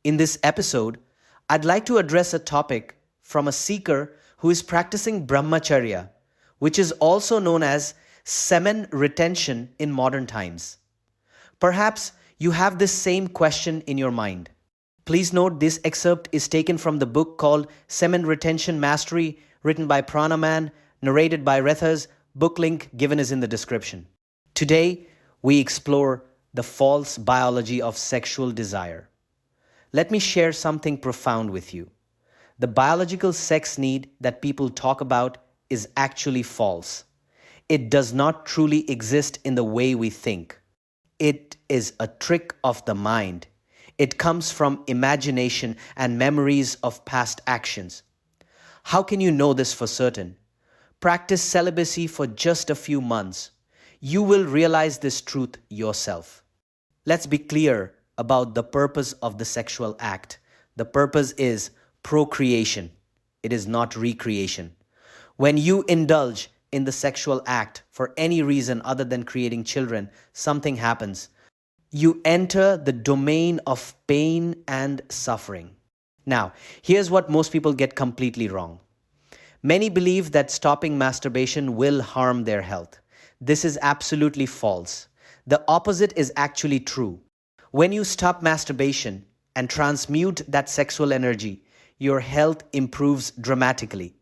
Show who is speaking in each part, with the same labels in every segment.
Speaker 1: In this episode, I'd like to address a topic from a seeker who is practicing Brahmacharya, which is also known as semen retention in modern times. Perhaps you have this same question in your mind. Please note this excerpt is taken from the book called Semen Retention Mastery, written by PRANA Man, narrated by Rethas. Book link given is in the description. Today, we explore the false biology of sexual desire. Let me share something profound with you. The biological sex need that people talk about is actually false. It does not truly exist in the way we think. It is a trick of the mind. It comes from imagination and memories of past actions. How can you know this for certain? Practice celibacy for just a few months. You will realize this truth yourself. Let's be clear about the purpose of the sexual act. The purpose is procreation. It is not recreation. When you indulge in the sexual act for any reason other than creating children, something happens. You enter the domain of pain and suffering. Now, here's what most people get completely wrong. Many believe that stopping masturbation will harm their health. This is absolutely false. The opposite is actually true. When you stop masturbation and transmute that sexual energy, your health improves dramatically.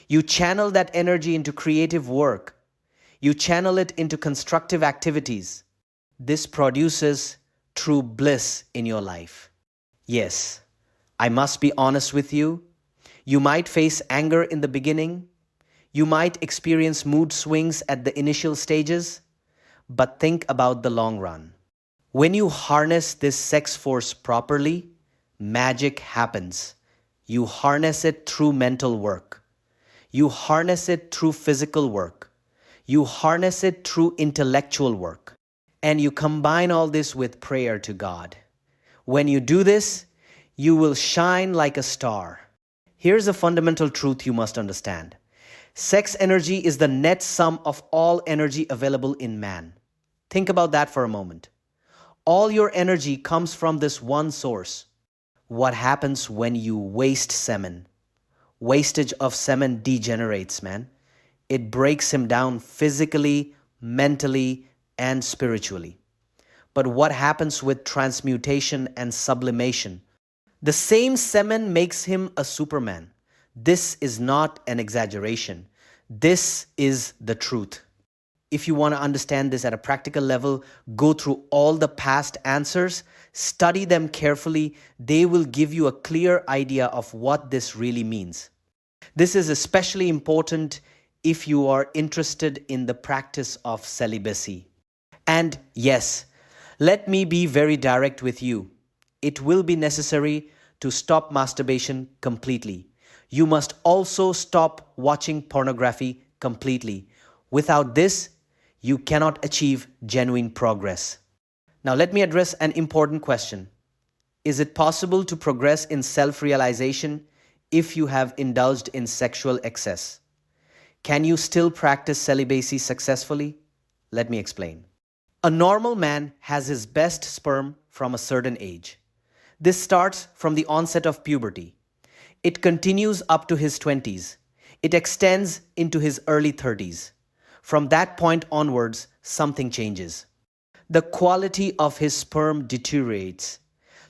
Speaker 1: You channel that energy into creative work. You channel it into constructive activities. This produces true bliss in your life. Yes, I must be honest with you. You might face anger in the beginning. You might experience mood swings at the initial stages. But think about the long run. When you harness this sex force properly, magic happens. You harness it through mental work. You harness it through physical work. You harness it through intellectual work. And you combine all this with prayer to God. When you do this, you will shine like a star. Here's a fundamental truth you must understand. Sex energy is the net sum of all energy available in man. Think about that for a moment. All your energy comes from this one source. What happens when you waste semen? Wastage of semen degenerates, man. It breaks him down physically, mentally, and spiritually. But what happens with transmutation and sublimation? The same semen makes him a superman. This is not an exaggeration. This is the truth. If you want to understand this at a practical level, go through all the past answers, study them carefully. They will give you a clear idea of what this really means. This is especially important if you are interested in the practice of celibacy. And yes, let me be very direct with you. It will be necessary to stop masturbation completely. You must also stop watching pornography completely. Without this, you cannot achieve genuine progress. Now let me address an important question. Is it possible to progress in self-realization if you have indulged in sexual excess? Can you still practice celibacy successfully? Let me explain. A normal man has his best sperm from a certain age. This starts from the onset of puberty. It continues up to his 20s. It extends into his early 30s. From that point onwards, something changes. The quality of his sperm deteriorates.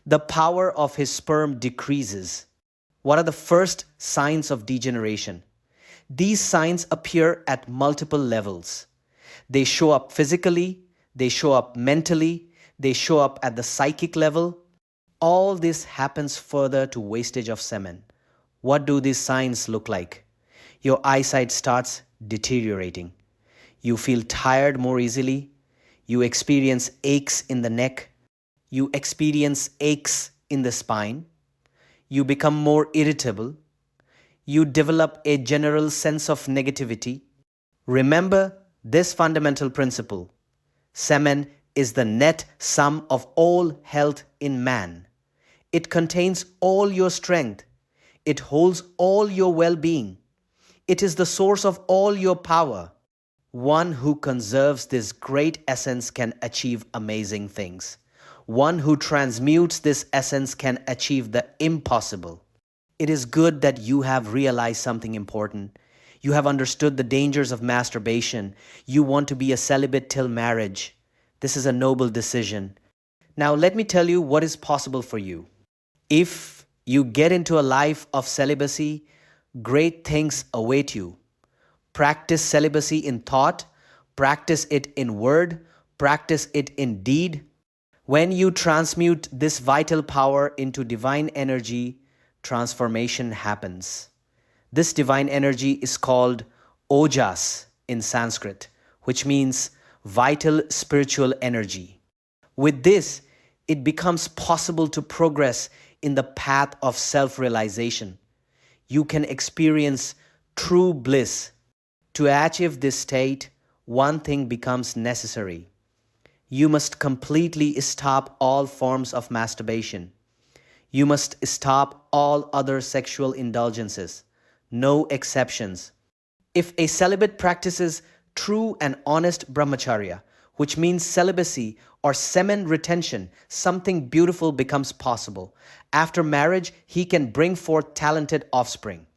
Speaker 1: The power of his sperm decreases. What are the first signs of degeneration? These signs appear at multiple levels. They show up physically, they show up mentally, they show up at the psychic level. All this happens further to wastage of semen. What do these signs look like? Your eyesight starts deteriorating. You feel tired more easily. You experience aches in the neck. You experience aches in the spine. You become more irritable. You develop a general sense of negativity. Remember this fundamental principle. Semen is the net sum of all health in man. It contains all your strength. It holds all your well-being. It is the source of all your power. One who conserves this great essence can achieve amazing things. One who transmutes this essence can achieve the impossible. It is good that you have realized something important. You have understood the dangers of masturbation. You want to be a celibate till marriage. This is a noble decision. Now, let me tell you what is possible for you. If you get into a life of celibacy, great things await you. Practice celibacy in thought, practice it in word, practice it in deed. When you transmute this vital power into divine energy, transformation happens. This divine energy is called ojas in Sanskrit, which means vital spiritual energy. With this, it becomes possible to progress in the path of self-realization. You can experience true bliss. To achieve this state, one thing becomes necessary. You must completely stop all forms of masturbation. You must stop all other sexual indulgences. No exceptions. If a celibate practices true and honest brahmacharya, which means celibacy or semen retention, something beautiful becomes possible. After marriage, he can bring forth talented offspring.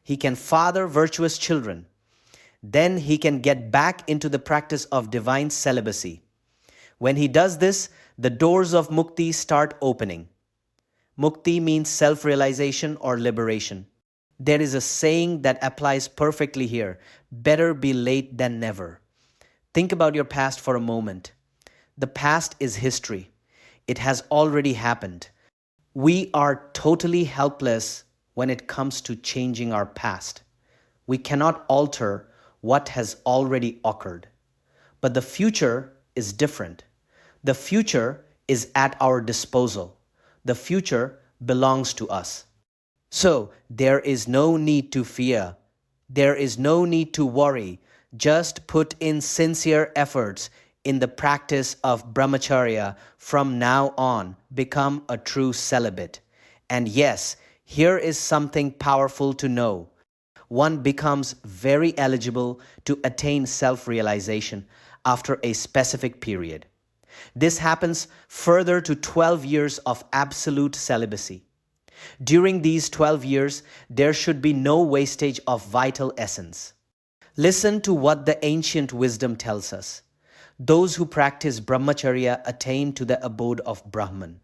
Speaker 1: He can father virtuous children. Then he can get back into the practice of divine celibacy. When he does this, the doors of mukti start opening. Mukti means self-realization or liberation. There is a saying that applies perfectly here: better be late than never. Think about your past for a moment. The past is history. It has already happened. We are totally helpless when it comes to changing our past. We cannot alter what has already occurred. But the future is different. The future is at our disposal. The future belongs to us. So there is no need to fear. There is no need to worry. Just put in sincere efforts in the practice of brahmacharya. From now on, become a true celibate. And yes, here is something powerful to know. One becomes very eligible to attain self-realization after a specific period. This happens further to 12 years of absolute celibacy. During these 12 years, there should be no wastage of vital essence. Listen to what the ancient wisdom tells us. Those who practice brahmacharya attain to the abode of Brahman.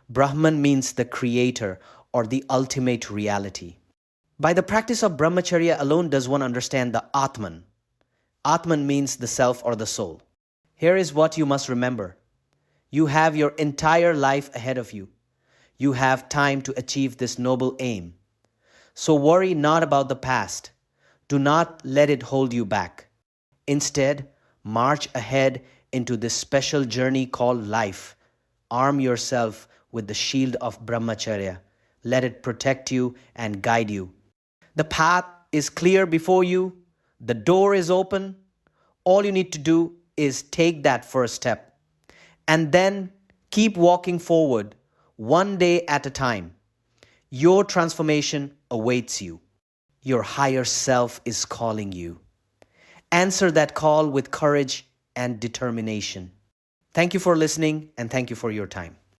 Speaker 1: Brahman means the creator or the ultimate reality. By the practice of brahmacharya alone does one understand the Atman. Atman means the self or the soul. Here is what you must remember. You have your entire life ahead of you. You have time to achieve this noble aim. So worry not about the past. Do not let it hold you back. Instead, march ahead into this special journey called life. Arm yourself with the shield of brahmacharya. Let it protect you and guide you. The path is clear before you. The door is open. All you need to do is take that first step. And then keep walking forward, one day at a time. Your transformation awaits you. Your higher self is calling you. Answer that call with courage and determination. Thank you for listening, and thank you for your time.